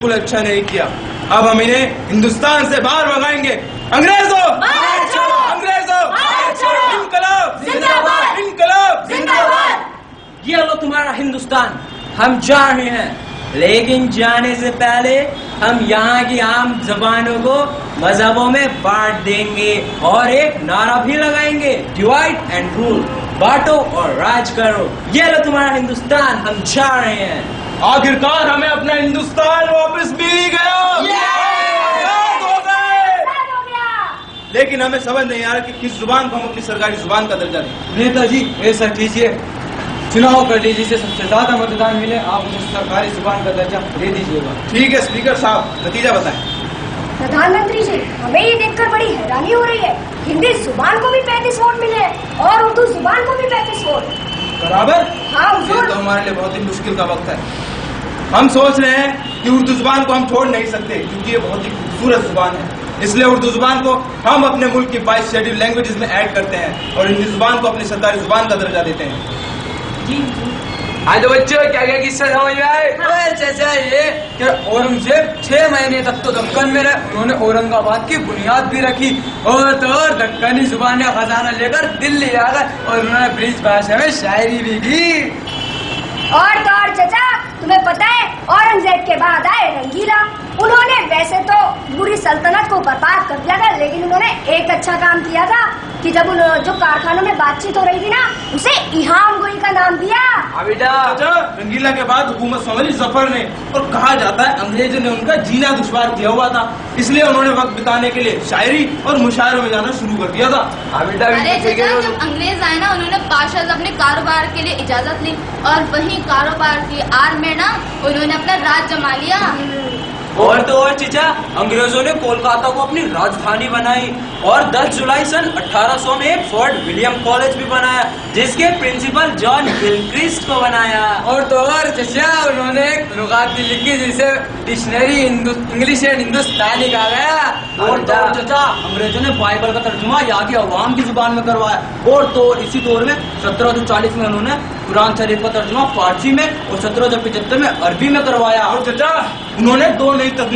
बिल्कुल अच्छा नहीं किया। अब हम इन्हें हिंदुस्तान से बाहर भगाएंगे। अंग्रेजों अंग्रेजों इनकलाब जिंदाबाद, इनकलाब जिंदाबाद। ये लो तुम्हारा हिंदुस्तान, हम जा रहे हैं, लेकिन जाने से पहले हम यहाँ की आम जबानों को मजहबों में बांट देंगे और एक नारा भी लगाएंगे, डिवाइड एंड रूल, बांटो और राज करो। ये लो तुम्हारा हिंदुस्तान, हम जा रहे हैं। आखिरकार हमें अपना हिंदुस्तान वापस मिल गया। आजाद हो गए। लेकिन हमें समझ नहीं आ रहा कि किस जुबान को हम अपनी सरकारी जुबान का दर्जा दें। नेताजी ऐसा कीजिए, चुनाव कर लीजिए, जिसे सबसे ज्यादा मतदान मिले आप उसे सरकारी जुबान का दर्जा दे दीजिएगा। ठीक है स्पीकर साहब, नतीजा बताएं। प्रधानमंत्री जी, हमें ये देखकर बड़ी हैरानी हो रही है। हिंदी जुबान को भी 35 वोट मिले हैं और उर्दू जुबान को भी 35 वोट बराबर। हाँ ये हुजूर। तो हमारे लिए बहुत ही मुश्किल का वक्त है। हम सोच रहे हैं कि उर्दू जुबान को हम छोड़ नहीं सकते, क्योंकि ये बहुत ही खूबसूरत जुबान है। इसलिए उर्दू जुबान को हम अपने मुल्क की 22 शेड्यूल लैंग्वेजेस में ऐड करते हैं और हिंदी जुबान को अपनी सरकारी जुबान का दर्जा देते हैं। आज बच्चों क्या क्या किस्सा समझ में आए? चाचा ये कि औरंगजेब 6 महीने तक तो दक्कन में रहे, उन्होंने औरंगाबाद की बुनियाद भी रखी और तो और दक्कनी जुबान का खजाना लेकर दिल्ली आ गए और उन्होंने ब्रिज भाषा में शायरी भी की। और तो और चचा, तुम्हें पता है औरंगजेब के बाद आए रंगीला। उन्होंने वैसे तो पूरी सल्तनत को बर्बाद कर दिया था, लेकिन उन्होंने एक अच्छा काम किया था कि जब जो कारखानों में बातचीत हो रही थी ना, उसे इहाम गोई का नाम दिया। बेटा रंगीला के बाद हुकूमत संभाली जफर ने, और कहा जाता है अंग्रेजों ने उनका जीना दुश्वार किया हुआ था, इसलिए उन्होंने वक्त बिताने के लिए शायरी और मुशायरों में जाना शुरू कर दिया था। अरे चाचा, जब अंग्रेज आए ना, उन्होंने पाशा से अपने कारोबार के लिए इजाजत ली और वही कारोबार की आड़ में ना उन्होंने अपना राज जमा लिया। और तो और चीचा, अंग्रेजों ने कोलकाता को अपनी राजधानी बनाई और 10 जुलाई सन 1800 में एक फोर्ट विलियम कॉलेज भी बनाया, जिसके प्रिंसिपल जॉन गिलक्रिस्ट को बनाया। और तो और चचा उन्होंने एक लुगात लिखी जिसे डिक्शनरी इंग्लिश एंड हिंदुस्तानी कहा गया। और तो और चचा, अंग्रेजों ने बाइबल का तर्जुमा यहाँ की अवाम की जुबान में करवाया। और तो इसी दौर में 1740 में उन्होंने कुरान शरीफ का तर्जुमा फारसी में और 1775 में अरबी में करवाया। और चचा, उन्होंने 2 नई तकनीक